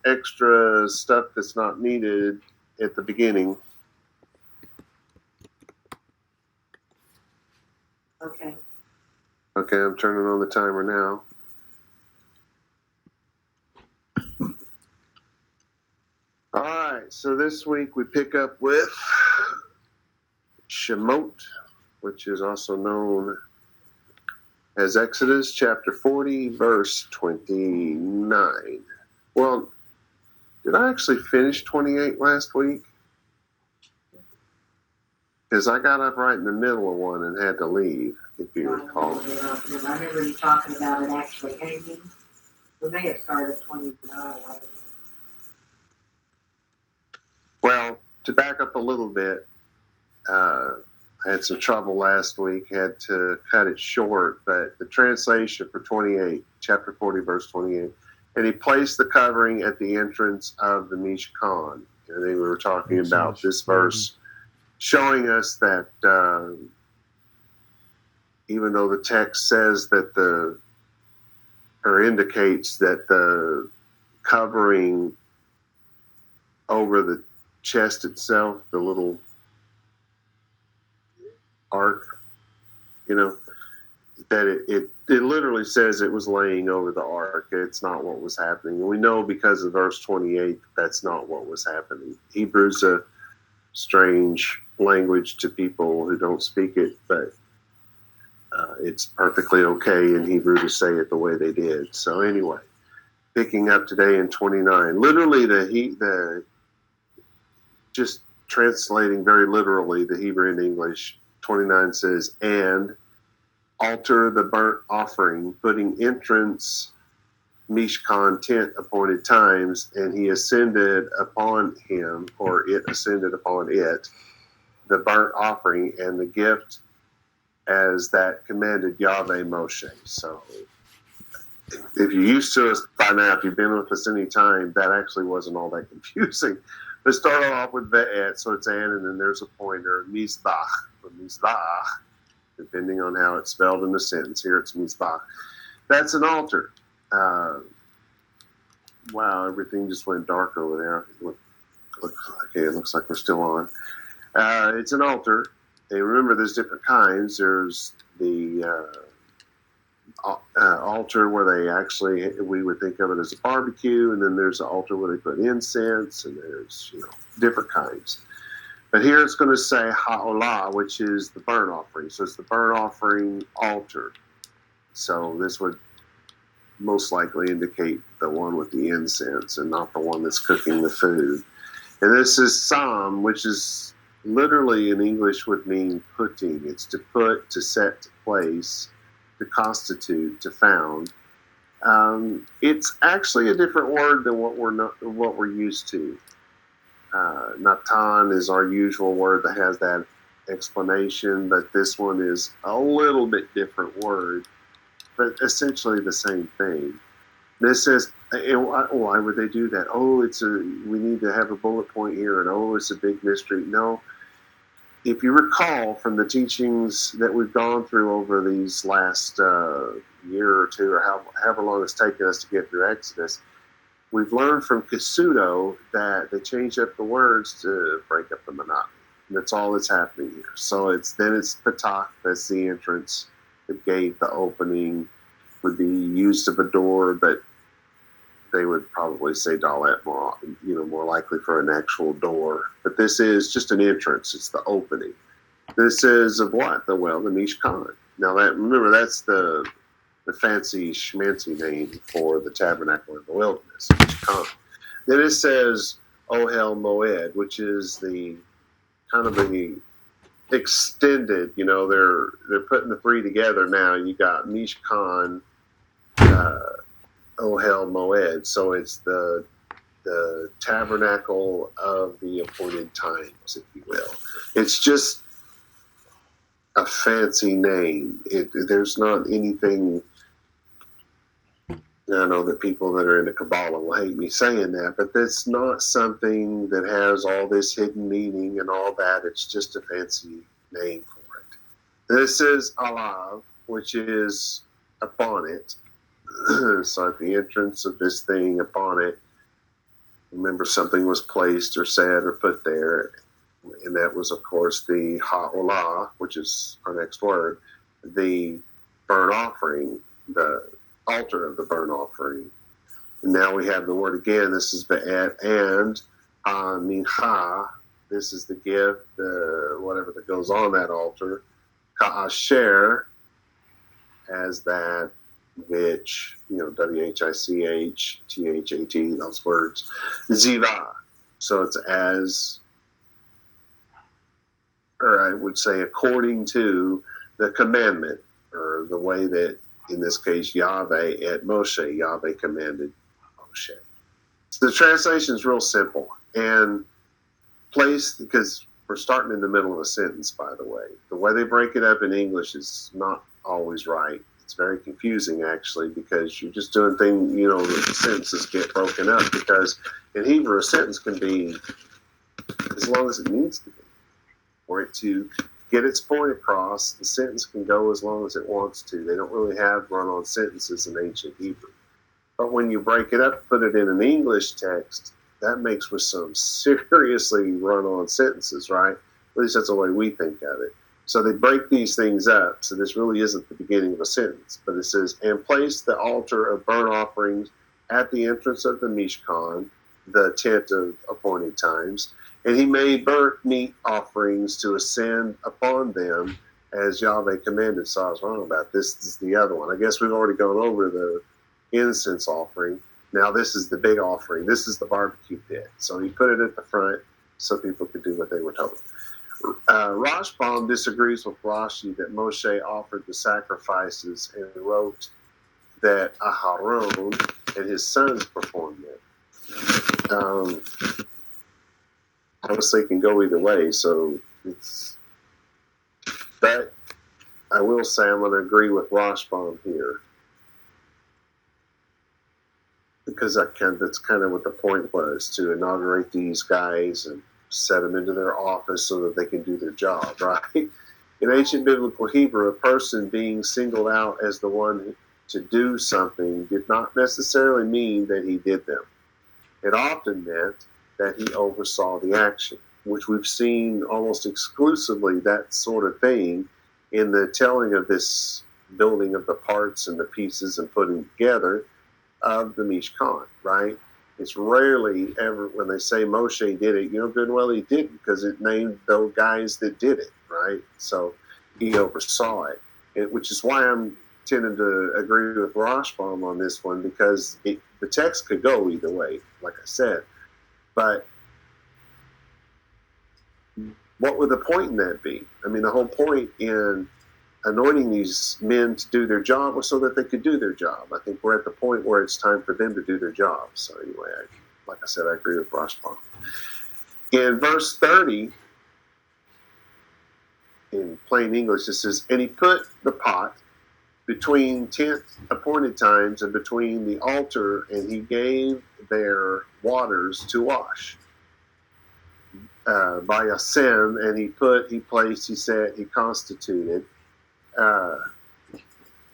extra stuff that's not needed at the beginning. Okay. Okay, I'm turning on the timer now. All right, so this week we pick up with Shemot, which is also known as Exodus chapter 40, verse 29. Well, did I actually finish 28 last week? Because I got up right in the middle of one and had to leave, if you recall. I remember you talking about it actually ending. We may have started 29. Well, to back up a little bit, I had some trouble last week, had to cut it short, but the translation for 28, chapter 40, verse 28, and he placed the covering at the entrance of the Mishkan. And we were talking about this verse showing us that even though the text says that or indicates that the covering over the chest itself, the little ark, that it literally says it was laying over the ark. It's not what was happening. And we know because of verse 28, that's not what was happening. Hebrew's a strange language to people who don't speak it, but it's perfectly okay in Hebrew to say it the way they did. So anyway, picking up today in 29, literally just translating very literally the Hebrew and English, 29 says, and alter the burnt offering, putting entrance Mishkan tent appointed times, and he ascended upon him, or it ascended upon it, the burnt offering and the gift as that commanded Yahweh Moshe. So if you're used to us by now, if you've been with us any time, that actually wasn't all that confusing. Let's start off with Ve'et, so it's an, and then there's a pointer, Mizbach, or Mizbach, depending on how it's spelled in the sentence. Here it's Mizbach. That's an altar. Wow, everything just went dark over there. Okay, it looks like we're still on. It's an altar. And remember, there's different kinds. There's the altar where they actually, we would think of it as a barbecue, and then there's an altar where they put incense, and there's different kinds. But here it's going to say ha'olah, which is the burnt offering. So it's the burnt offering altar. So this would most likely indicate the one with the incense and not the one that's cooking the food. And this is sam, which is literally in English would mean putting. It's to put, to set, to place, to constitute, to found. It's actually a different word than what we're used to. Natan is our usual word that has that explanation, but this one is a little bit different word, but essentially the same thing. This says, why would they do that? Oh, we need to have a bullet point here, and it's a big mystery. No. If you recall from the teachings that we've gone through over these last year or two, or however long it's taken us to get through Exodus, we've learned from Kisuto that they change up the words to break up the monotony. And that's all that's happening here. So it's Patach, that's the entrance, the gate, the opening, would be used of a door, but they would probably say Dalet more likely for an actual door. But this is just an entrance. It's the opening. This is of what? The Mishkan. Now remember, that's the fancy schmancy name for the tabernacle in the wilderness, Mishkan. Then it says Ohel Moed, which is the kind of the extended, they're putting the three together now. You got Mishkan, Ohel Moed. So it's the tabernacle of the appointed times, if you will. It's just a fancy name. There's not anything. I know that people that are into Kabbalah will hate me saying that, but that's not something that has all this hidden meaning and all that. It's just a fancy name for it. This is Alav, which is upon it. So at the entrance of this thing, upon it, remember something was placed or said or put there, and that was, of course, the ha'olah, which is our next word, the burnt offering, the altar of the burnt offering. And now we have the word again. This is be'et, and mincha. This is the gift, whatever that goes on that altar. Ka'asher, as that which, WHICH, those words. Ziva. So it's as, or I would say according to the commandment, or the way that, in this case, Yahweh at Moshe, Yahweh commanded Moshe. So the translation is real simple. And placed, because we're starting in the middle of a sentence, by the way. The way they break it up in English is not always right. It's very confusing, actually, because you're just doing things, the sentences get broken up, because in Hebrew, a sentence can be as long as it needs to be. For it to get its point across, the sentence can go as long as it wants to. They don't really have run-on sentences in ancient Hebrew. But when you break it up, put it in an English text, that makes for some seriously run-on sentences, right? At least that's the way we think of it. So they break these things up. So this really isn't the beginning of a sentence, but it says, and place the altar of burnt offerings at the entrance of the Mishkan, the tent of appointed times. And he made burnt meat offerings to ascend upon them as Yahweh commanded. So I was wrong about this. This is the other one. I guess we've already gone over the incense offering. Now this is the big offering. This is the barbecue pit. So he put it at the front so people could do what they were told. Rashbam disagrees with Rashi that Moshe offered the sacrifices and wrote that Aharon and his sons performed it. Obviously, it can go either way. So but I will say I'm going to agree with Rashbam here, because that's kind of what the point was, to inaugurate these guys and set them into their office so that they can do their job, right? In ancient biblical Hebrew, a person being singled out as the one to do something did not necessarily mean that he did them. It often meant that he oversaw the action, which we've seen almost exclusively that sort of thing in the telling of this building of the parts and the pieces and putting together of the Mishkan, right? It's rarely ever, when they say Moshe did it, good and well he didn't, because it named those guys that did it, right? So he oversaw it, which is why I'm tending to agree with Rashbam on this one, because the text could go either way, like I said. But what would the point in that be? I mean, the whole point in anointing these men to do their job was so that they could do their job. I think we're at the point where it's time for them to do their job. So anyway, like I said, I agree with Rashbam. In verse 30, in plain English, it says, and he put the pot between tent appointed times and between the altar, and he gave their waters to wash. By Yasem, and he placed, he said, he constituted. And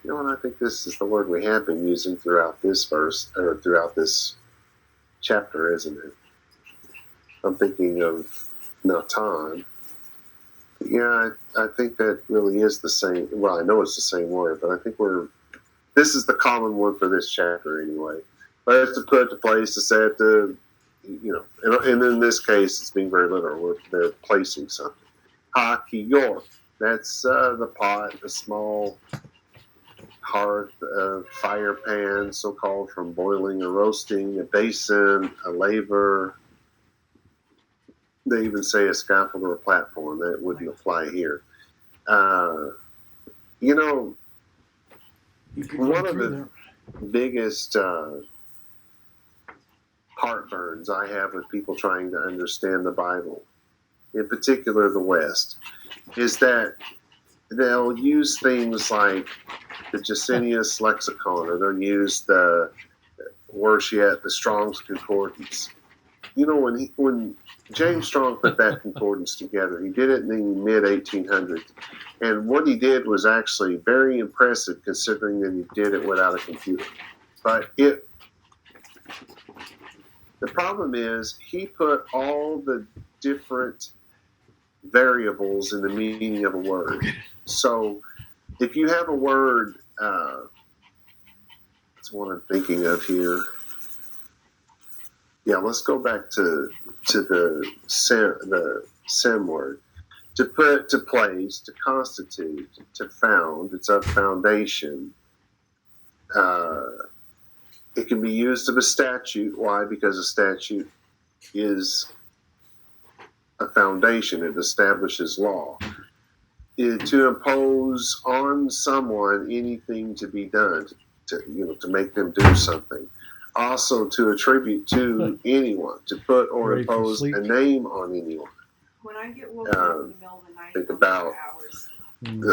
I think this is the word we have been using throughout this verse, or throughout this chapter, isn't it? I'm thinking of Natan. Yeah, I think that really is the same. Well, I know it's the same word, but I think this is the common one for this chapter anyway. But it's to put to place, to set to, and in this case, it's being very literal. They're placing something. Ha-ki-yor. That's the pot, the small hearth, fire pan, so-called, from boiling or roasting, a basin, a laver. They even say a scaffold or a platform. That wouldn't apply here. One of the biggest heartburns I have with people trying to understand the Bible, in particular the West, is that they'll use things like the Jacinius lexicon, or they'll use the the Strong's Concordance. When James Strong put that concordance together, he did it in the mid-1800s. And what he did was actually very impressive, considering that he did it without a computer. But The problem is he put all the different variables in the meaning of a word. So if you have a word, that's what I'm thinking of here. Yeah, let's go back to the sem word. To put, to place, to constitute, to found. It's a foundation. It can be used of a statute. Why? Because a statute is a foundation. It establishes law. To impose on someone anything to be done, to make them do something. Also, to attribute to anyone, to put or Ready for impose sleep? a name on anyone. When I get woken up in the middle of the night, Think for about hours.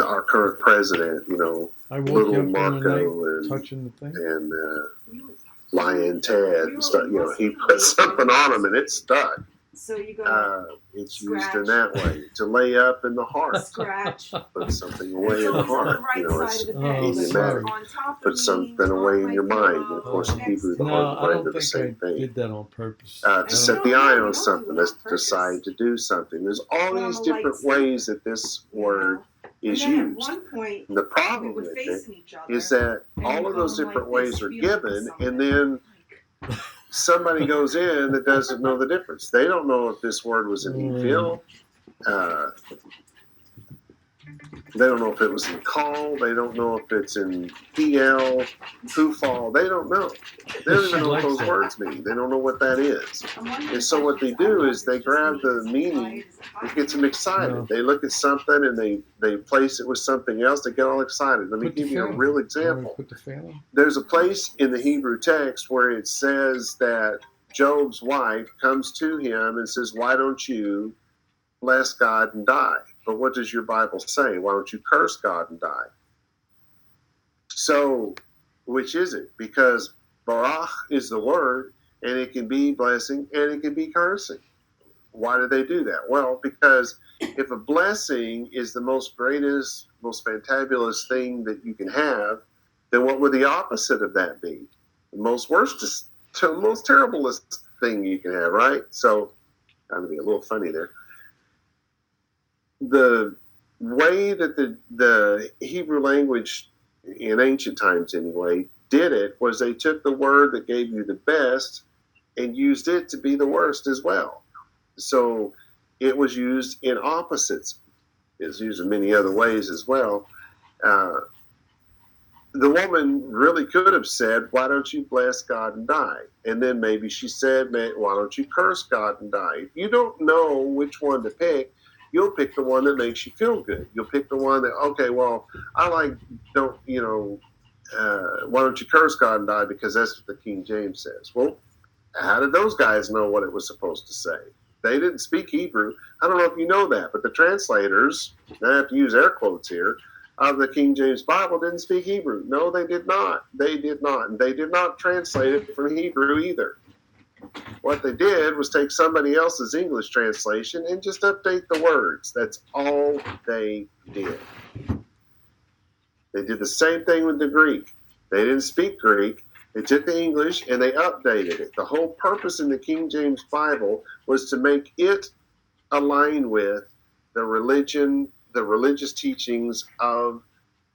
Our current president, I woke little you up in the Marco night and touching the thing. You- Lion Ted and stuff. He put something on them and it stuck. So you go It's used in that way. To lay up in the heart. scratch. Put something away It's in the always on the heart. right It's side of the Oh, page. sorry. On top of put me, something on away in my your mind. And pillow, of course, in next Hebrew, the to heart No, and I mind don't are the think same I thing. did that on purpose. To And set you the don't eye know, on you something, don't do it let's on purpose. decide to do something. There's all But I'm these a different light sleeper. ways that this you word know? is And then used. At one point, And the we problem were with it facing each other. is that and all you're of those going different like this, ways are feeling for given, something. and then Like, somebody goes in that doesn't know the difference. They don't know if this word was in Evil. They don't know if it was in call. They don't know if it's in PL, Pufal. They don't know. They don't even know what those words mean. They don't know what that is. I'm wondering And so if I what they should- do I don't know is if they it's just grab me, the is it meaning. tight? Is it hot? It gets them excited. No. They look at something and they place it with something else. They get all excited. Let me Put the give you a fan real on. example. Put the fan on. There's a place in the Hebrew text where it says that Job's wife comes to him and says, "Why don't you bless God and die?" But what does your Bible say? Why don't you curse God and die? So, which is it? Because Barach is the word, and it can be blessing and it can be cursing. Why do they do that? Well, because if a blessing is the most greatest, most fantabulous thing that you can have, then what would the opposite of that be? The most worstest, most terriblest thing you can have, right? So, trying to be a little funny there. The way that the Hebrew language, in ancient times anyway, did it was they took the word that gave you the best and used it to be the worst as well. So it was used in opposites. It's used in many other ways as well. The woman really could have said, "Why don't you bless God and die?" And then maybe she said, "Why don't you curse God and die?" If you don't know which one to pick, you'll pick the one that makes you feel good. You'll pick the one that, okay, well, why don't you curse God and die? Because that's what the King James says. Well, how did those guys know what it was supposed to say? They didn't speak Hebrew. I don't know if you know that, but the translators, I have to use air quotes here, of the King James Bible didn't speak Hebrew. No, they did not. They did not. And they did not translate it from Hebrew either. What they did was take somebody else's English translation and just update the words. That's all they did. They did the same thing with the Greek. They didn't speak Greek. They took the English and they updated it. The whole purpose in the King James Bible was to make it align with the religion, the religious teachings of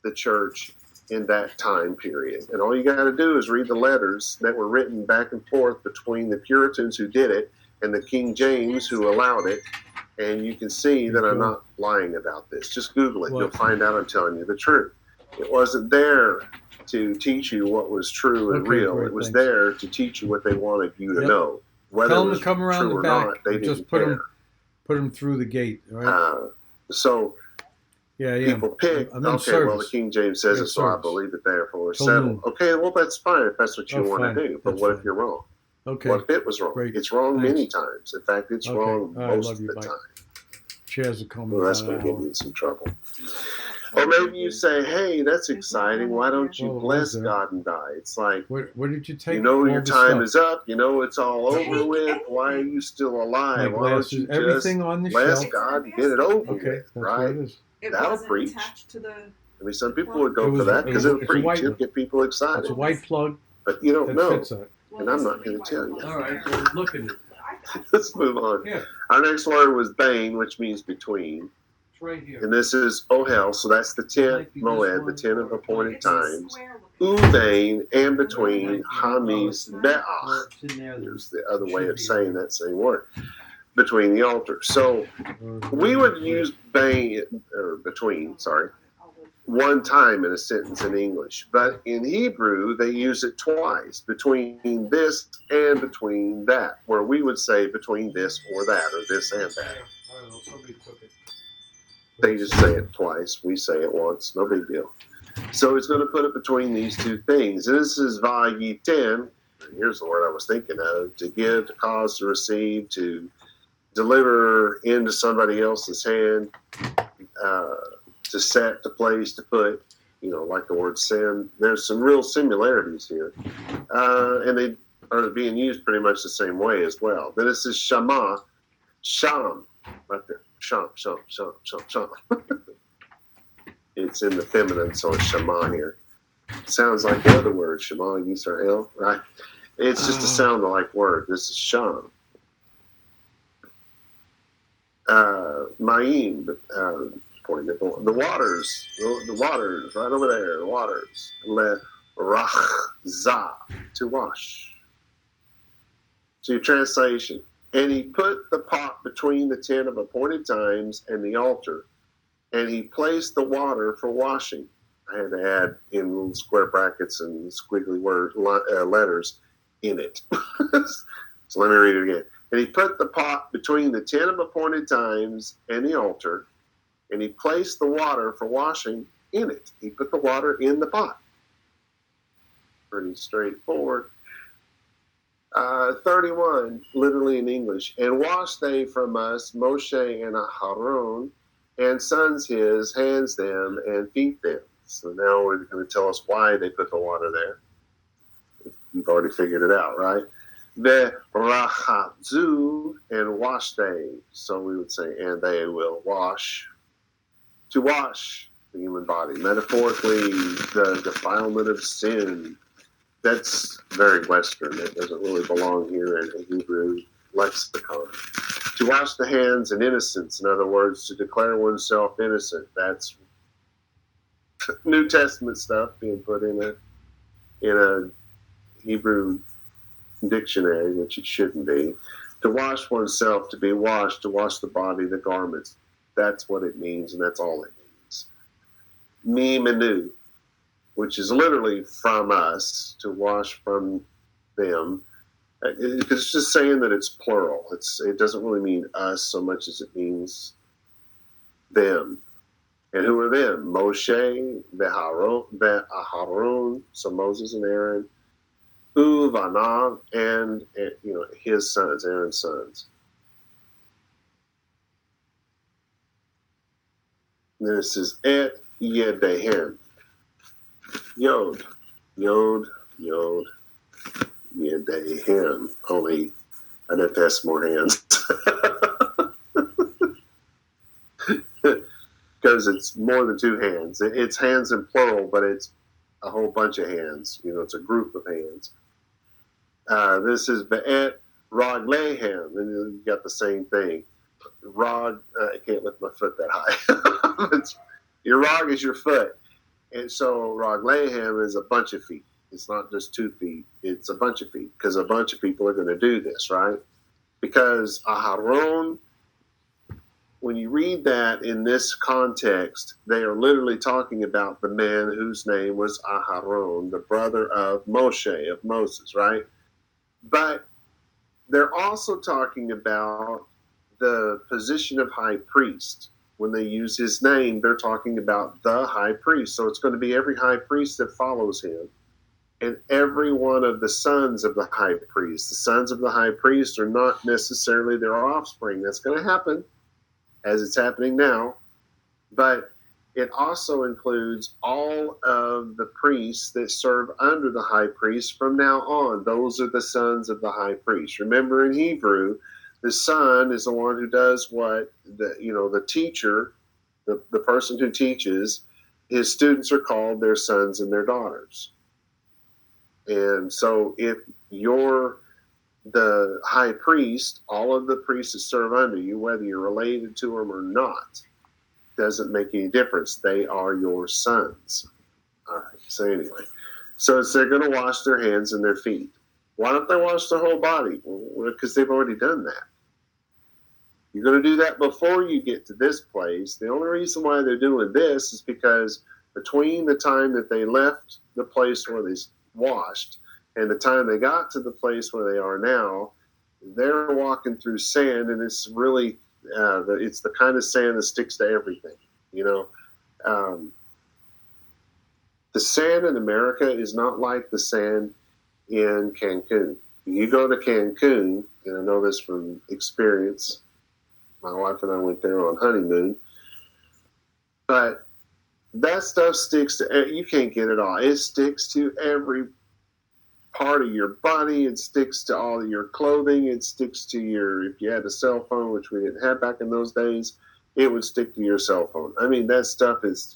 the church in that time period. And all you got to do is read the letters that were written back and forth between the Puritans who did it and the King James who allowed it. And you can see that I'm not lying about this. Just Google it. You'll find out I'm telling you the truth. It wasn't there to teach you what was true and real. Great, it was thanks. there to teach you what they wanted you to know. Whether Tell it them was to come around true the or back. not, they Just didn't put care. them through the gate. All right. So yeah. people pick, I'm in okay, service. well, the King James says Yeah, it, so I service. believe it, therefore it's Till settled. noon. Okay, well, that's fine if that's what you want fine. to do. But That's what fine. if you're wrong? Okay. What if it was wrong? Great. It's wrong Thanks. many times. In fact, it's Okay. wrong All right, most love of you. the Bye. time. Chairs are coming. Well, that's about going to an get you hour. in some trouble. Or maybe you say, hey, that's exciting. Why don't you Well, it bless was there. God and die? It's like, Where did you take you know all your the time stuff? is up. You know it's all over Take with. Why are anything. you still alive? My Why don't glasses, you everything just on the bless shelf. God and get it over Okay, with, that's right? what it is. It That'll wasn't preach. attached to the. I mean, some people would It go was- for that it because was- it'll it's a preach. white It'll one. get people excited. It's a white plug But you don't that know. fits that. and I'm not going to tell you. All right, well, look at it. Let's move on. Yeah, Our next word was bain, which means between. it's right here. And this is ohel, so that's the 10th moed, the 10 of appointed times. Uvain and between hamis be'ah. Well, it's in there. Here's the other way of saying that same word. Between the altar. So we would use bain, or between, sorry, one time in a sentence in English. But in Hebrew, they use it twice, between this and between that, where we would say between this or that, or this and that. I don't know, somebody took it. They just say it twice. We say it once. No big deal. So he's going to put it between these two things. And this is vayiten. Here's the word I was thinking of. To give, to cause, to receive, to deliver into somebody else's hand, to set, to place, to put, like the word send. There's some real similarities here. And they are being used pretty much the same way as well. Then this is shama, sham, right there. Sham, sham, sham, sham, sham. It's in the feminine, so it's shama here. Sounds like the other word, shema, Yisrael, right? It's just a sound-alike word. This is sham. Ma'im, pointing at the waters, the waters, right over there, the waters. Le rachza, to wash. So your translation. And he put the pot between the 10 of appointed times and the altar, and he placed the water for washing. I had to add in little square brackets and squiggly letters in it. So let me read it again. And he put the pot between the 10 of appointed times and the altar, and he placed the water for washing in it. He put the water in the pot. Pretty straightforward. 31, literally in English. And wash they from us Moshe and Aharon, and sons his, hands them, and feet them. So now we're going to tell us why they put the water there. You've already figured it out, right? Ve'rahatzu, and wash they. So we would say, and they will wash. To wash the human body. Metaphorically, the defilement of sin. That's very Western. It doesn't really belong here in Hebrew lexicon. To wash the hands in innocence, in other words, to declare oneself innocent. That's New Testament stuff being put in a Hebrew dictionary, which it shouldn't be. To wash oneself, to be washed, to wash the body, the garments. That's what it means, and that's all it means. Mi menu, which is literally from us, to wash from them. It's just saying that it's plural. It doesn't really mean us so much as it means them. And who are them? Moshe, Aharon, so Moses and Aaron, Uvanav, and his sons, Aaron's sons. This is Et Yedehem. Yod, Yedehem. Only I'd have to have some more hands. Because it's more than two hands. It's hands in plural, but it's a whole bunch of hands. It's a group of hands. This is Be'et Raglehem, and you got the same thing. Rag, I can't lift my foot that high. Your rag is your foot. And so Raglehem is a bunch of feet. It's not just 2 feet. It's a bunch of feet, because a bunch of people are going to do this, right? Because Aharon, when you read that in this context, they are literally talking about the man whose name was Aharon, the brother of Moshe, of Moses, right? But they're also talking about the position of high priest. When they use his name, they're talking about the high priest. So it's going to be every high priest that follows him, and every one of the sons of the high priest. The sons of the high priest are not necessarily their offspring. That's going to happen, as it's happening now. But it also includes all of the priests that serve under the high priest from now on. Those are the sons of the high priest. Remember, in Hebrew, the son is the one who does what the teacher, the person who teaches, his students are called their sons and their daughters. And so if you're the high priest, all of the priests that serve under you, whether you're related to them or not, doesn't make any difference. They are your sons. All right. So anyway, so they're going to wash their hands and their feet. Why don't they wash their whole body? Well, because they've already done that. You're going to do that before you get to this place. The only reason why they're doing this is because between the time that they left the place where they washed and the time they got to the place where they are now, they're walking through sand, and it's really it's the kind of sand that sticks to everything. You know, the sand in America is not like the sand in Cancun. You go to Cancun, and I know this from experience. My wife and I went there on honeymoon, but that stuff sticks to, you can't get it all. It sticks to every part of your body. It sticks to all of your clothing. It sticks to if you had a cell phone, which we didn't have back in those days, it would stick to your cell phone. I mean, that stuff is,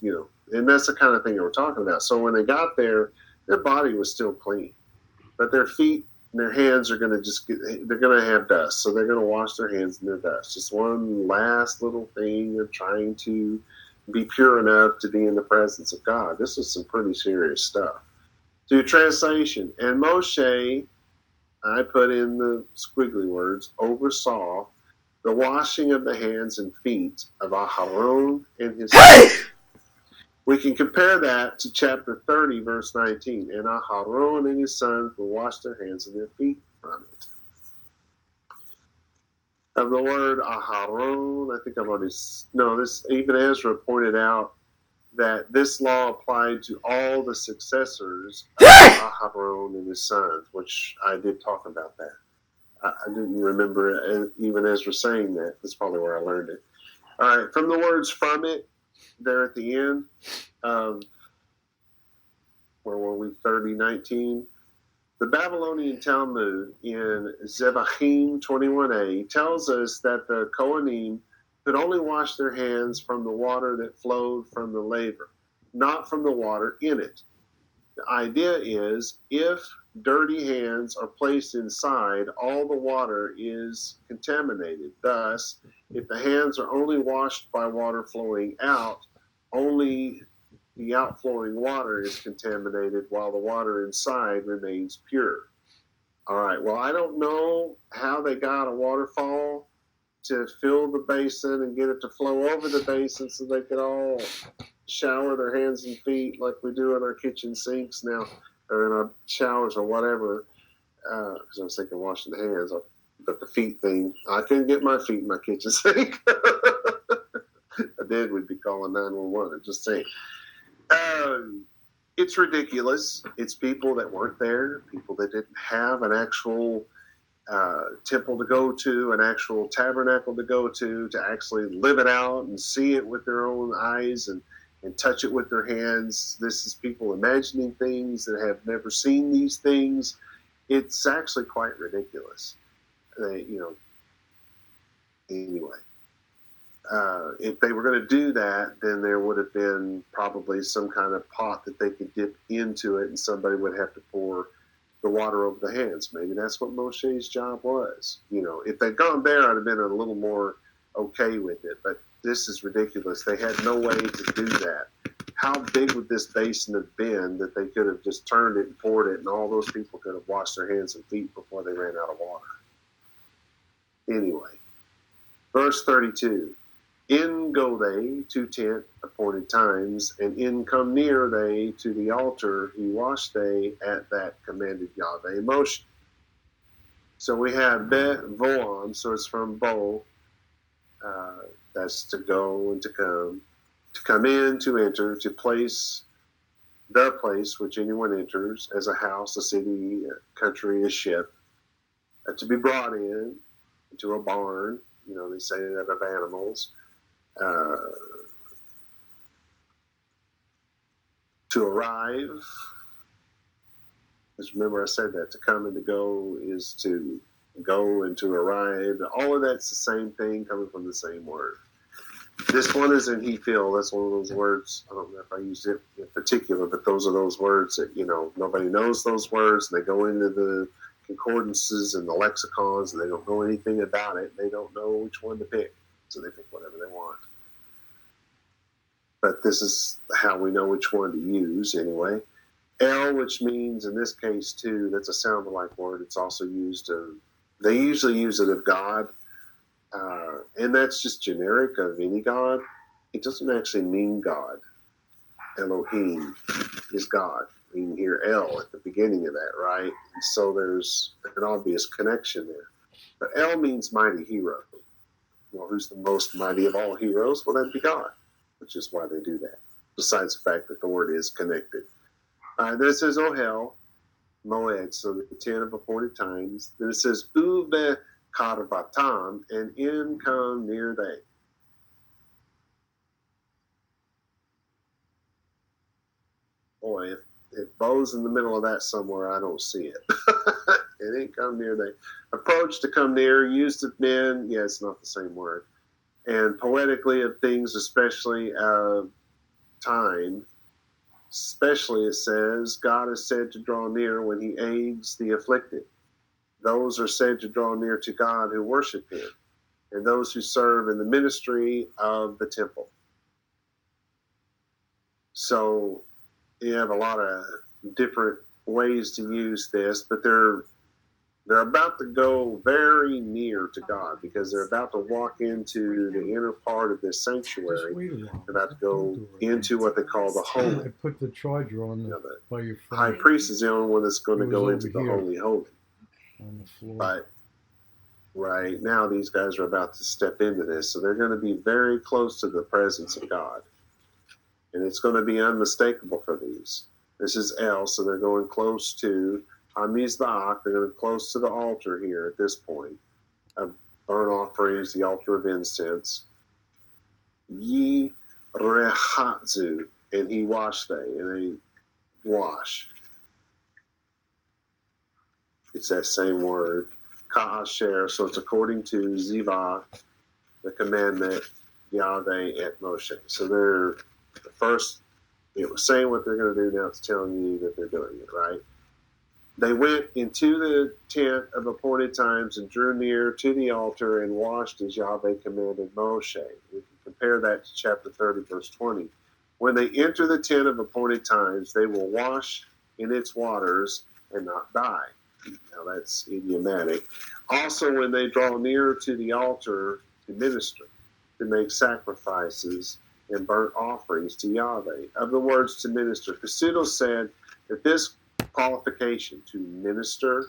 and that's the kind of thing that we're talking about. So when they got there, their body was still clean, but their feet and their hands are going to they're going to have dust. So they're going to wash their hands in their dust. Just one last little thing of trying to be pure enough to be in the presence of God. This is some pretty serious stuff. To translation, and Moshe, I put in the squiggly words, oversaw the washing of the hands and feet of Aharon and his sons. We can compare that to chapter 30, verse 19. And Aharon and his sons will wash their hands and their feet from it. Of the word Aharon, I think I've already, even Ezra pointed out that this law applied to all the successors of Aharon and his sons, which I did talk about that. I didn't remember even Ezra saying that. That's probably where I learned it. All right, from the words from it, there at the end of, where were we, 30:19? The Babylonian Talmud in Zebachim 21a tells us that the Kohanim could only wash their hands from the water that flowed from the laver, not from the water in it. The idea is if dirty hands are placed inside, all the water is contaminated. Thus, if the hands are only washed by water flowing out, only the outflowing water is contaminated while the water inside remains pure. All right, well, I don't know how they got a waterfall to fill the basin and get it to flow over the basin so they could all shower their hands and feet like we do in our kitchen sinks now, or in our showers or whatever, because I was thinking washing the hands, but the feet thing, I couldn't get my feet in my kitchen sink. I did, we'd be calling 911. I'm just saying. It's ridiculous. It's people that weren't there, people that didn't have an actual temple to go to, an actual tabernacle to go to actually live it out and see it with their own eyes and touch it with their hands. This is people imagining things that have never seen these things. It's actually quite ridiculous. Anyway. If they were going to do that, then there would have been probably some kind of pot that they could dip into it, and somebody would have to pour the water over the hands. Maybe that's what Moshe's job was. If they'd gone there, I'd have been a little more okay with it. But this is ridiculous. They had no way to do that. How big would this basin have been that they could have just turned it and poured it, and all those people could have washed their hands and feet before they ran out of water? Anyway, verse 32. In go they to tent appointed times, and in come near they to the altar, he washed they at that commanded Yahweh Moshe. So we have be voam, so it's from bo, that's to go and to come in, to enter, to place, the place which anyone enters, as a house, a city, a country, a ship, to be brought in, into a barn, they say that of animals, to arrive. Just remember I said that to come and to go is to go and to arrive. All of that's the same thing, coming from the same word. This one is in He-Fil. That's one of those words. I don't know if I used it in particular, but those are those words that, nobody knows those words, and they go into the concordances and the lexicons, and they don't know anything about it. They don't know which one to pick, so they pick whatever they want. But this is how we know which one to use anyway. El, which means in this case too, that's a sound-alike word. It's also used of, they usually use it of God, and that's just generic of any God. It doesn't actually mean God. Elohim is God. You can hear El at the beginning of that, right? And so there's an obvious connection there. But El means mighty hero. Well, who's the most mighty of all heroes? Well, that'd be God, which is why they do that, besides the fact that the word is connected. Then it says Ohel, Moed, so the 10 of appointed times. Then it says Uve Karvatam, and in come near they. Boy, if Bo's in the middle of that somewhere, I don't see it. It ain't come near they. Approach, to come near, used of men, yeah, it's not the same word. And poetically of things, especially of time, especially it says, God is said to draw near when he aids the afflicted. Those are said to draw near to God who worship him, and those who serve in the ministry of the temple. So you have a lot of different ways to use this, but they're about to go very near to God because they're about to walk into the inner part of this sanctuary. Just wait a while. They're about to go into what they call the I holy. put the charger on You know, the, by your the high phone priest is the only one that's going to It was go over into the here. holy holy. on the floor. But right now, these guys are about to step into this, so they're going to be very close to the presence of God, and it's going to be unmistakable for these. This is El, so they're going close to Hamizbach. They're going close to the altar here at this point of burnt offerings, the altar of incense. Yi rehatzu, and he washed they, and they wash. It's that same word. Ka'asher, so it's according to Ziva, the commandment, Yahweh et Moshe. So they're the first, it was saying what they're going to do, now it's telling you that they're doing it, right? They went into the tent of appointed times and drew near to the altar and washed as Yahweh commanded Moshe. We can compare that to chapter 30, verse 20. When they enter the tent of appointed times, they will wash in its waters and not die. Now that's idiomatic. Also, when they draw near to the altar to minister, to make sacrifices and burnt offerings to Yahweh. Of the words to minister, Kasuto said that this qualification to minister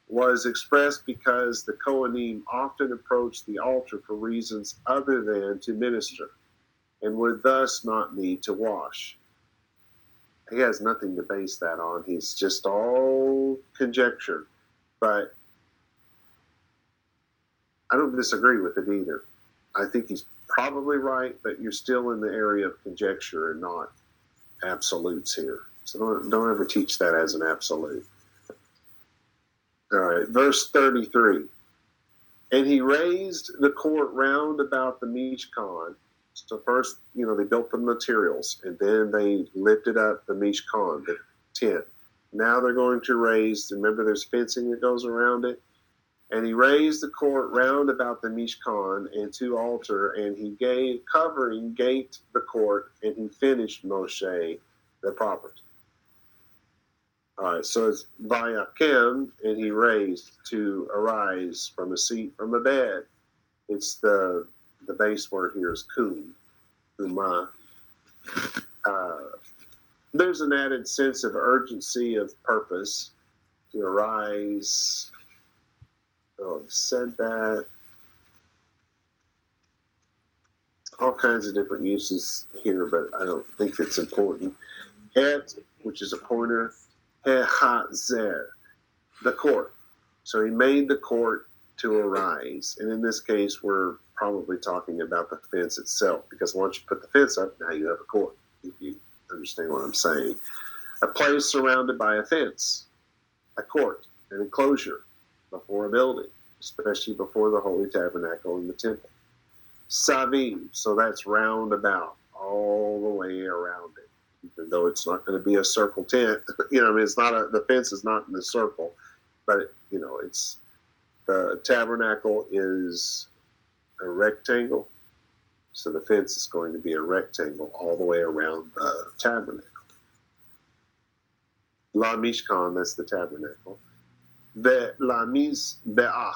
was expressed because the Kohanim often approached the altar for reasons other than to minister and would thus not need to wash. He has nothing to base that on. He's just all conjecture. But I don't disagree with it either. I think he's probably right, but you're still in the area of conjecture and not absolutes here. So don't ever teach that as an absolute. All right, verse 33. And he raised the court round about the Mishkan. So first, they built the materials, and then they lifted up the Mishkan, the tent. Now they're going to raise, remember there's fencing that goes around it? And he raised the court round about the Mishkan and to altar, and he gave covering gate the court, and he finished Moshe the property. All right, so it's Vayakim, and he raised, to arise from a seat, from a bed. It's the base word here is kum, kumah. There's an added sense of urgency of purpose to arise. Oh, I've said that. All kinds of different uses here, but I don't think it's important. Et, which is a pointer. Hehazer, the court. So he made the court to arise. And in this case, we're probably talking about the fence itself, because once you put the fence up, now you have a court, if you understand what I'm saying. A place surrounded by a fence, a court, an enclosure before a building, especially before the Holy Tabernacle and the temple. Savim, so that's round about, all the way around it. Even though it's not going to be a circle tent, it's not the fence is not in the circle, but it's the tabernacle is a rectangle, so the fence is going to be a rectangle all the way around the tabernacle. La Mishkan, that's the tabernacle. La Mizbeach,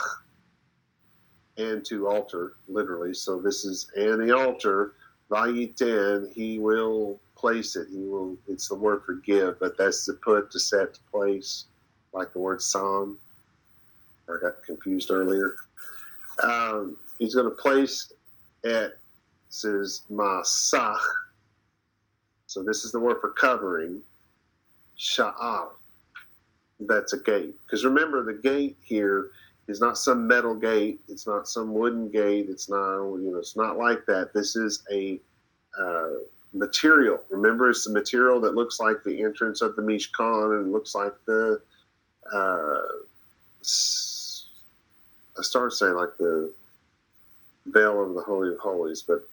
and to altar, literally. So this is, and the altar, Vayiten, he will place it. It's the word for give, but that's to put, to set, to place, like the word psalm. I got confused earlier. He's going to place it, says Masach. So this is the word for covering. Sha'ar. That's a gate. Because remember, the gate here is not some metal gate. It's not some wooden gate. It's not, it's not like that. This is a material. Remember, it's the material that looks like the entrance of the Mishkan, and looks like the, I started saying like the veil of the Holy of Holies, but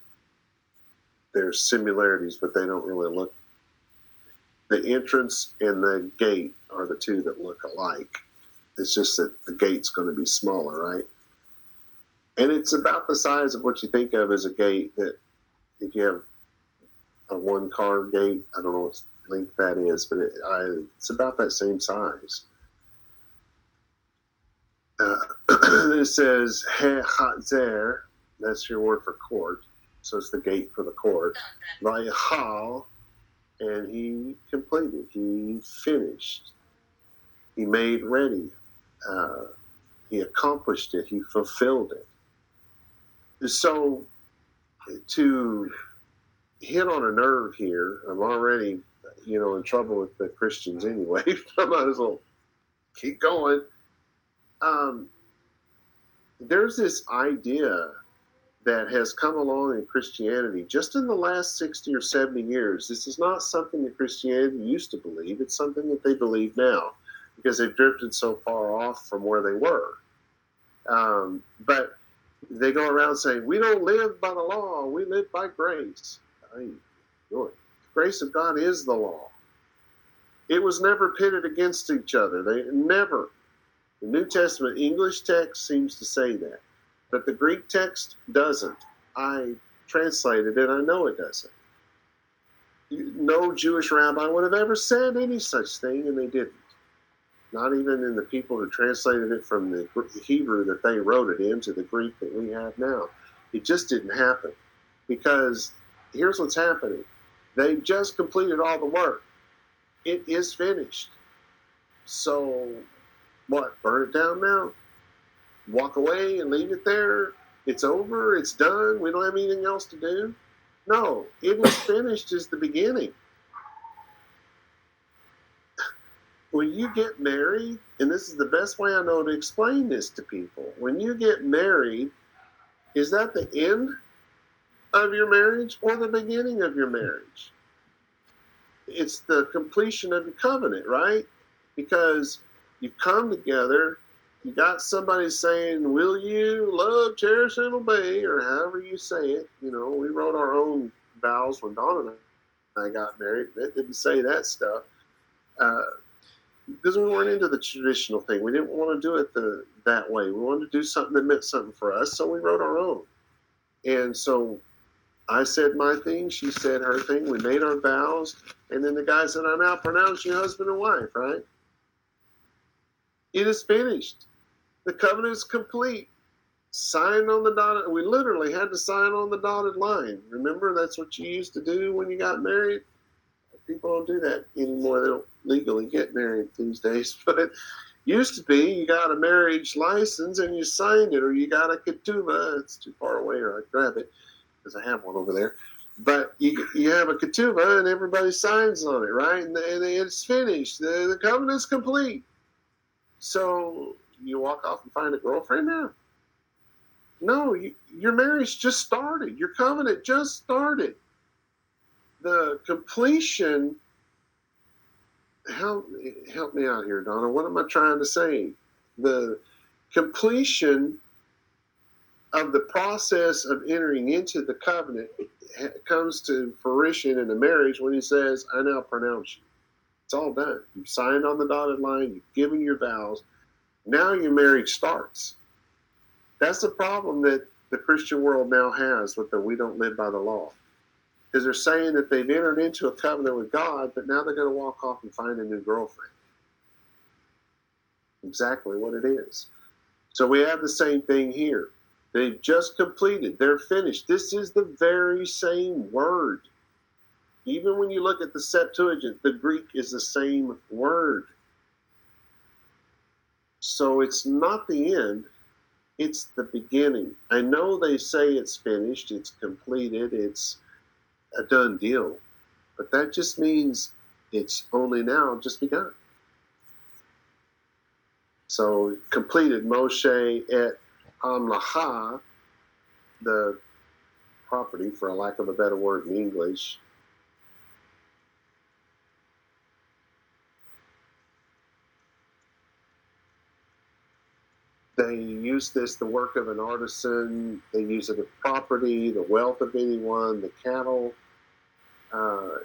there's similarities, but they don't really look. The entrance and the gate are the two that look alike. It's just that the gate's going to be smaller, right? And it's about the size of what you think of as a gate. That if you have a one-car gate, I don't know what length that is, but it's about that same size. It says He'atzer, that's your word for court. So it's the gate for the court. Vayachal, and he completed. He finished. He made ready. He accomplished it. He fulfilled it. So to hit on a nerve here, I'm already, in trouble with the Christians anyway. I might as well keep going. There's this idea that has come along in Christianity just in the last 60 or 70 years. This is not something that Christianity used to believe. It's something that they believe now because they've drifted so far off from where they were. But they go around saying, we don't live by the law, we live by grace. The grace of God is the law. It was never pitted against each other. They never. The New Testament English text seems to say that, but the Greek text doesn't. I translated it. I know it doesn't. No Jewish rabbi would have ever said any such thing, and they didn't. Not even in the people who translated it from the Hebrew that they wrote it into the Greek that we have now. It just didn't happen, because here's what's happening. They've just completed all the work. It is finished. So what, burn it down now? Walk away and leave it there? It's over, it's done, we don't have anything else to do? No, it was finished is the beginning. When you get married, and this is the best way I know to explain this to people, when you get married, is that the end of your marriage or the beginning of your marriage? It's the completion of the covenant, right? Because you come together, you got somebody saying, will you love, cherish, and obey, or however you say it. We wrote our own vows when Dawn and I got married. That didn't say that stuff. Because we weren't into the traditional thing. We didn't want to do it that way. We wanted to do something that meant something for us, so we wrote our own. And so I said my thing, she said her thing, we made our vows, and then the guy said, I now pronounce you husband and wife, right? It is finished. The covenant is complete. Signed on the dotted, we literally had to sign on the dotted line. Remember, that's what you used to do when you got married? People don't do that anymore. They don't legally get married these days, but it used to be you got a marriage license and you signed it, or you got a ketubah. It's too far away, or I grab it because I have one over there. But you have a ketubah and everybody signs on it, right? And it's finished. The covenant's complete. So you walk off and find a girlfriend now? No, your marriage just started. Your covenant just started. The completion, help me out here, Donna. What am I trying to say? The completion of the process of entering into the covenant comes to fruition in a marriage when he says, I now pronounce you. It's all done. You've signed on the dotted line. You've given your vows. Now your marriage starts. That's the problem that the Christian world now has with the we don't live by the law. Because they're saying that they've entered into a covenant with God, but now they're going to walk off and find a new girlfriend. Exactly what it is. So we have the same thing here. They've just completed. They're finished. This is the very same word. Even when you look at the Septuagint, the Greek is the same word. So it's not the end. It's the beginning. I know they say it's finished, it's completed, it's a done deal. But that just means it's only now just begun. So completed Moshe et Amlacha, the property, for a lack of a better word in English. They use this, the work of an artisan. They use it as property, the wealth of anyone, the cattle.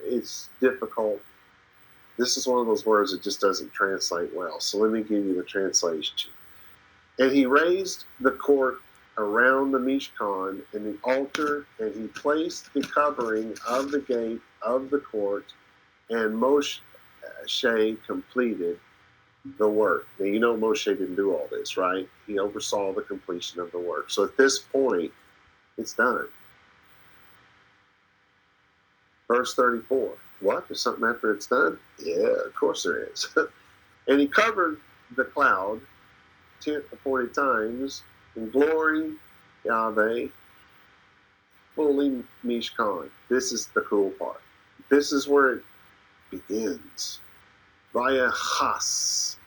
It's difficult. This is one of those words that just doesn't translate well. So let me give you the translation. And he raised the court around the Mishkan and the altar, and he placed the covering of the gate of the court, and Moshe completed the work. Now, you know Moshe didn't do all this, right? He oversaw the completion of the work. So at this point, it's done. Verse 34. What? There's something after it's done? Yeah, of course there is. And he covered the cloud 10 to 40 times in glory, Yahweh, fully Mishkan. This is the cool part. This is where it begins. Via Has.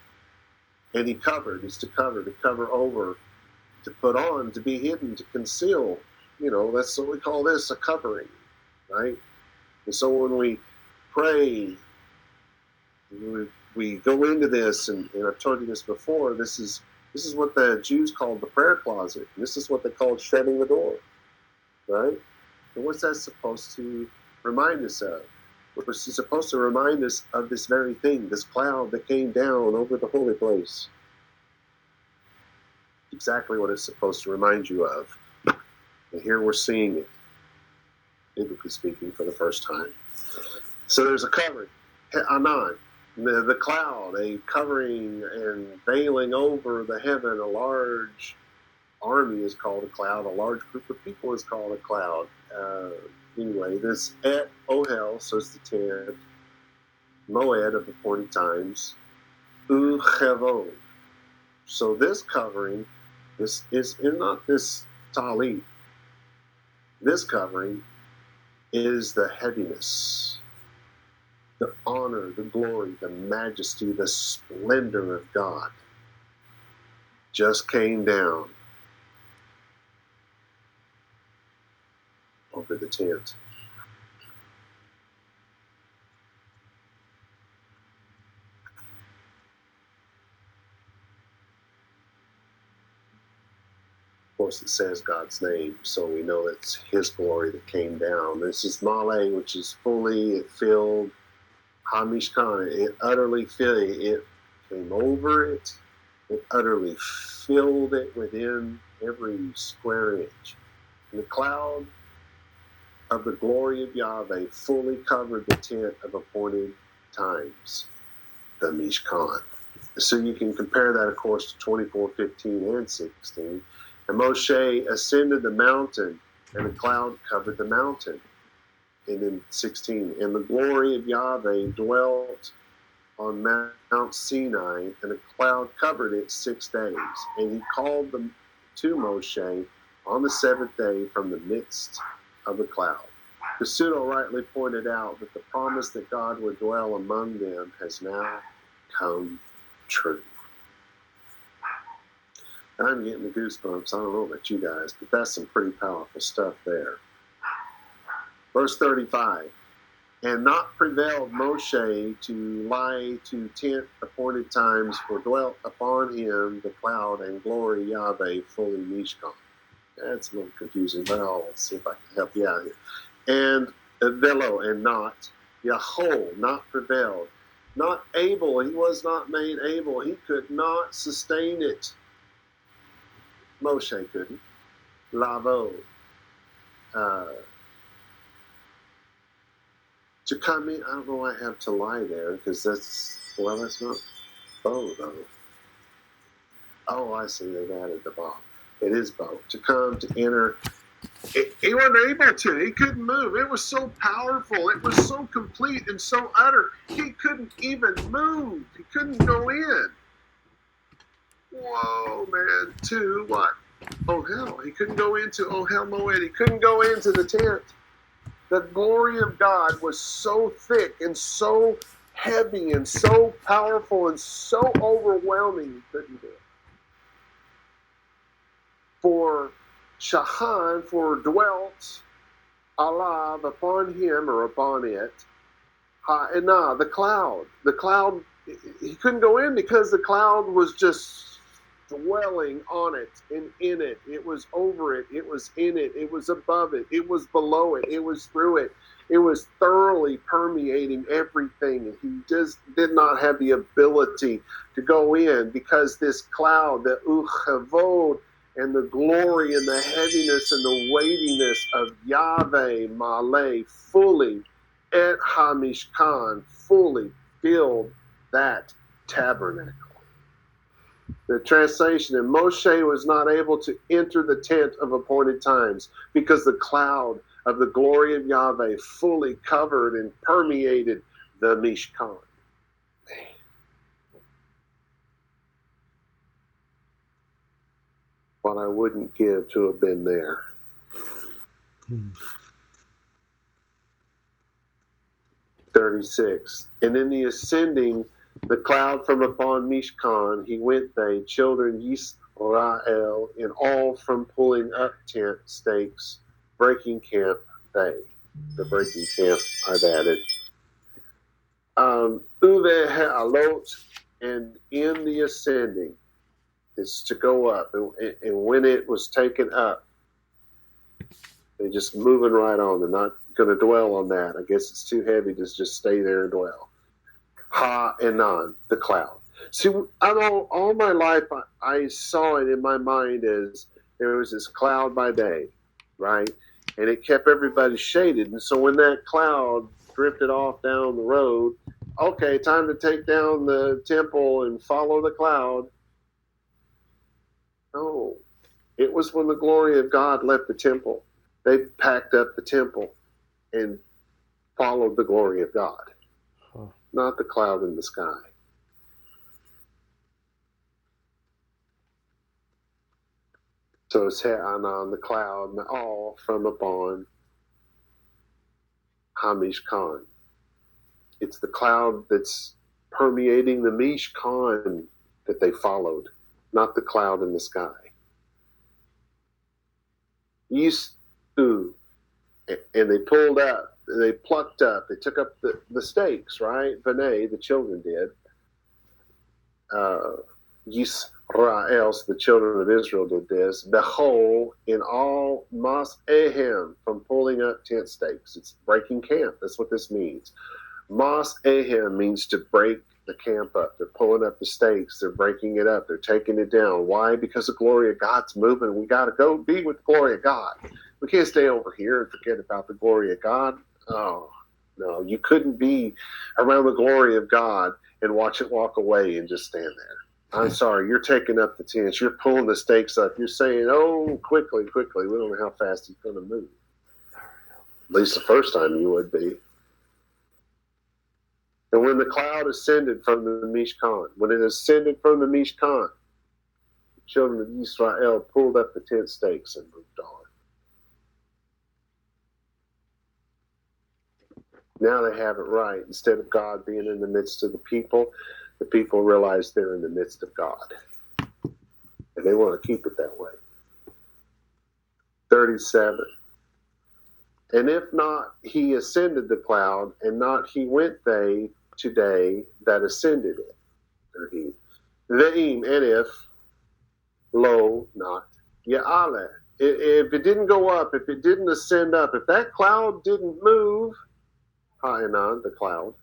And he covered, is to cover over, to put on, to be hidden, to conceal. You know, that's what we call this, a covering, right? And so when we pray, we go into this, and I've told you this before, this is what the Jews called the prayer closet. And this is what they called shutting the door, right? And what's that supposed to remind us of? It's supposed to remind us of this very thing, this cloud that came down over the holy place. Exactly what it's supposed to remind you of. And here we're seeing it, biblically speaking, for the first time. So there's a covering, Anan, the cloud, a covering and veiling over the heaven. A large army is called a cloud. A large group of people is called a cloud. Anyway, this et ohel, so it's the 10th, moed of the 40 times, uchevon. So this covering, this is not this talit. This covering is the heaviness, the honor, the glory, the majesty, the splendor of God just came down over the tent. Of course, it says God's name, so we know it's His glory that came down. This is Male, which is fully, it filled Hamishkan. It utterly filled it. It came over it. It utterly filled it within every square inch. And the cloud of the glory of Yahweh fully covered the tent of appointed times, the Mishkan. So you can compare that, of course, to 24:15 and 16. And Moshe ascended the mountain, and the cloud covered the mountain. And in 16, and the glory of Yahweh dwelt on Mount Sinai, and a cloud covered it 6 days. And he called them to Moshe on the 7th day from the midst of the cloud. Pseudo rightly pointed out that the promise that God would dwell among them has now come true. I'm getting the goosebumps. I don't know about you guys, but that's some pretty powerful stuff there. Verse 35, and not prevailed Moshe to lie to tent appointed times, for dwelt upon him the cloud and glory Yahweh fully Mishkan. That's a little confusing, but I'll see if I can help you out here. And velo, and not, Yahol, not prevailed. Not able. He was not made able. He could not sustain it. Moshe couldn't. Lavo. To come in, I don't know why I have to lie there, because that's not bow, though. Oh, I see, they've added the bow. It is bow. To come, to enter. He wasn't able to. He couldn't move. It was so powerful. It was so complete and so utter. He couldn't even move. He couldn't go in. Whoa, man. To what? Oh, hell. He couldn't go into Ohel Moed. He couldn't go into the tent. The glory of God was so thick and so heavy and so powerful and so overwhelming, he couldn't do it. For Shahan, for dwelt alav, upon him or upon it, ha'enah, the cloud. The cloud, he couldn't go in because the cloud was just dwelling on it and in it. It was over it. It was in it. It was above it. It was below it. It was through it. It was thoroughly permeating everything. And he just did not have the ability to go in because this cloud, the uchavod, and the glory and the heaviness and the weightiness of Yahweh Malay fully et HaMishkan fully filled that tabernacle. The translation, and Moshe was not able to enter the tent of appointed times because the cloud of the glory of Yahweh fully covered and permeated the Mishkan. What I wouldn't give to have been there. 36. And in the ascending the cloud from upon Mishkan, he went they, children Yisrael, in all from pulling up tent stakes, breaking camp they. The breaking camp I've added. Uve ha'alot, and in the ascending is to go up, and when it was taken up, they're just moving right on. They're not going to dwell on that. I guess it's too heavy to just stay there and dwell. Ha-enan, the cloud. See, all my life, I saw it in my mind as there was this cloud by day, right? And it kept everybody shaded. And so when that cloud drifted off down the road, okay, time to take down the temple and follow the cloud. No, it was when the glory of God left the temple. They packed up the temple and followed the glory of God, not the cloud in the sky. So it's on the cloud, all from upon HaMishkan. It's the cloud that's permeating the Mishkan that they followed, not the cloud in the sky. Yistu, and they pulled up, they plucked up, they took up the stakes, right? B'nai, the children did. Yisrael, so the children of Israel did this. Behol, in all mas ehem, from pulling up tent stakes. It's breaking camp. That's what this means. Mas ehem means to break the camp up. They're pulling up the stakes. They're breaking it up. They're taking it down. Why? Because the glory of God's moving. We got to go be with the glory of God. We can't stay over here and forget about the glory of God. Oh, no. You couldn't be around the glory of God and watch it walk away and just stand there. I'm sorry. You're taking up the tents. You're pulling the stakes up. You're saying, oh, quickly. We don't know how fast he's going to move. At least the first time you would be. And when the cloud ascended from the Mishkan, when it ascended from the Mishkan, the children of Israel pulled up the tent stakes and moved on. Now they have it right. Instead of God being in the midst of the people realize they're in the midst of God. And they want to keep it that way. 37. And if not, he ascended the cloud, and not he went they today that ascended it. Or he. Ve'im, and if, lo, not, ya'ale. If it didn't go up, if it didn't ascend up, if that cloud didn't move, ha'enan, the cloud,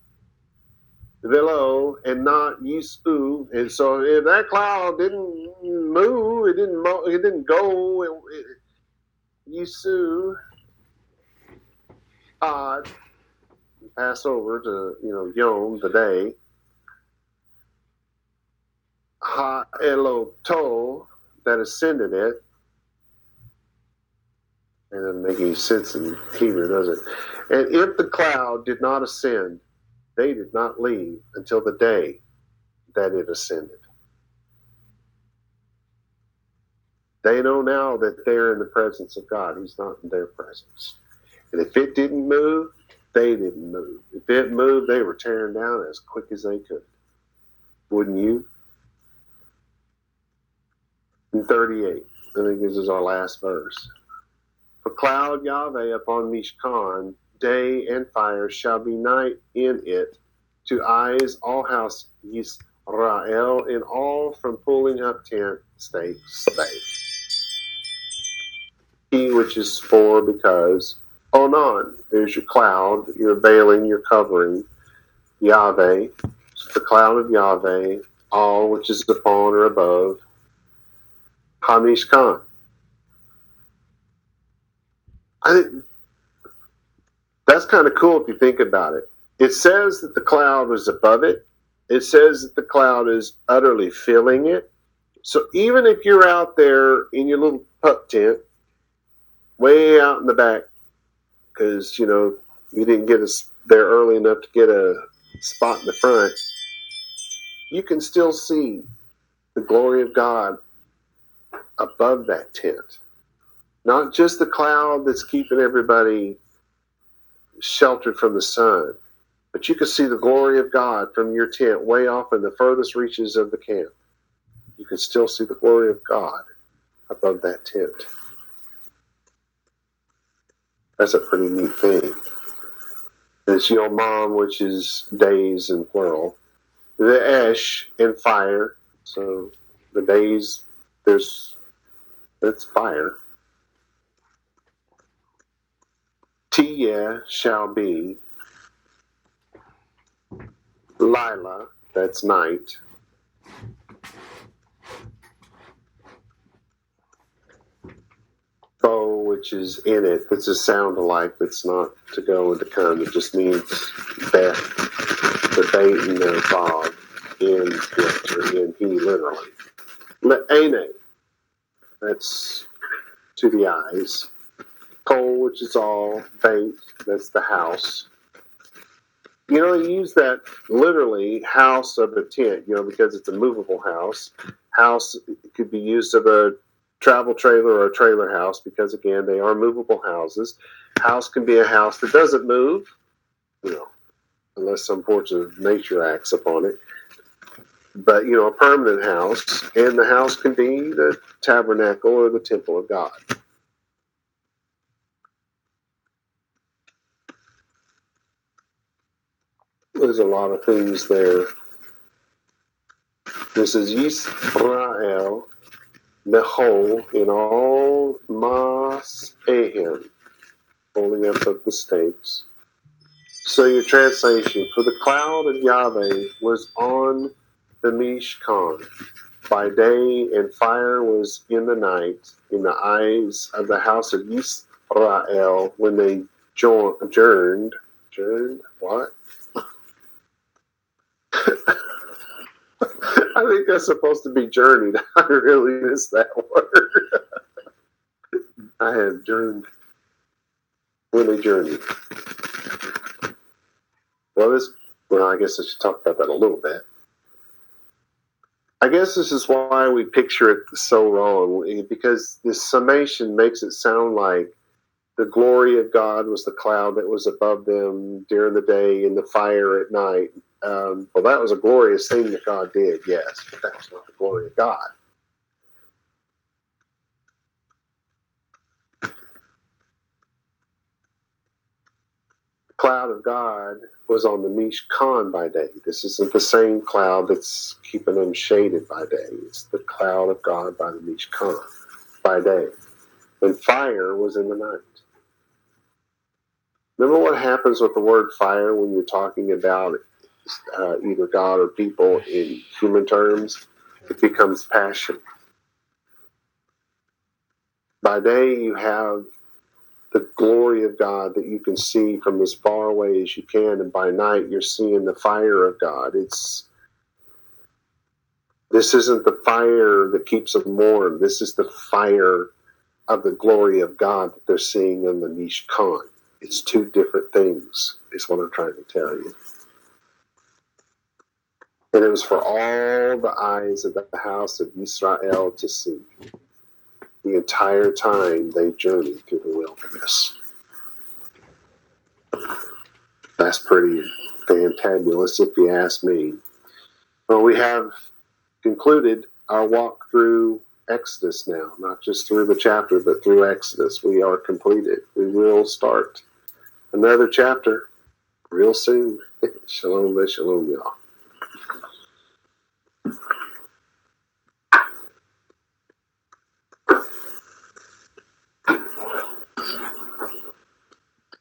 below and not Yisu. And so if that cloud didn't move, it didn't go, Yisu, Odd, pass over to, Yom, the day, Ha Eloto, that ascended it. It doesn't make any sense in Hebrew, does it? And if the cloud did not ascend, they did not leave until the day that it ascended. They know now that they're in the presence of God. He's not in their presence. And if it didn't move, they didn't move. If it moved, they were tearing down as quick as they could. Wouldn't you? In 38, I think this is our last verse. For cloud Yahweh upon Mishkan, day and fire shall be night in it, to eyes all house Yisrael, in all from pulling up tent stakes. He which is for because, Onan, there's your cloud, your veiling, your covering, Yahweh, the cloud of Yahweh, all which is upon or above, Hamishkan. I think that's kind of cool if you think about it. It says that the cloud was above it. It says that the cloud is utterly filling it. So even if you're out there in your little pup tent, way out in the back, because, you didn't get us there early enough to get a spot in the front, you can still see the glory of God above that tent. Not just the cloud that's keeping everybody sheltered from the sun, but you can see the glory of God from your tent way off in the furthest reaches of the camp. You can still see the glory of God above that tent. That's a pretty neat thing. It's Yomam, which is days in plural. The Esh and fire. So the days, that's fire. Tia shall be. Lila, that's night. Bo, which is in it, that's a sound alike, that's not to go and to come. It just means that the bait and the fog in it, or in he, literally. Le'ene, that's to the eyes. Kol, which is all, bait, that's the house. You use that literally, house of a tent, because it's a movable house. House could be used of a travel trailer or a trailer house, because again, they are movable houses. House can be a house that doesn't move, unless some force of nature acts upon it. But, a permanent house, and the house can be the tabernacle or the temple of God. There's a lot of things there. This is Yisrael, the whole, in all Mas-Ahem, holding up of the stakes. So your translation, for the cloud of Yahweh was on the Mishkan by day, and fire was in the night, in the eyes of the house of Yisrael, when they adjourned, what? I think that's supposed to be journeyed. I really missed that word. I have journeyed when they journeyed. Well, I guess I should talk about that a little bit. I guess this is why we picture it so wrong, because this summation makes it sound like the glory of God was the cloud that was above them during the day and the fire at night. Well, that was a glorious thing that God did, yes, but that was not the glory of God. The cloud of God was on the Mishkan by day. This isn't the same cloud that's keeping them shaded by day. It's the cloud of God by the Mishkan by day. And fire was in the night. Remember what happens with the word fire when you're talking about either God or people in human terms, it becomes passion. By day, you have the glory of God that you can see from as far away as you can, and by night, you're seeing the fire of God. This isn't the fire that keeps them warm. This is the fire of the glory of God that they're seeing in the Mishkan. It's two different things, is what I'm trying to tell you. And it was for all the eyes of the house of Israel to see the entire time they journeyed through the wilderness. That's pretty fantabulous, if you ask me. Well, we have concluded our walk through Exodus now, not just through the chapter, but through Exodus. We are completed. We will start another chapter real soon. Shalom, shalom, y'all.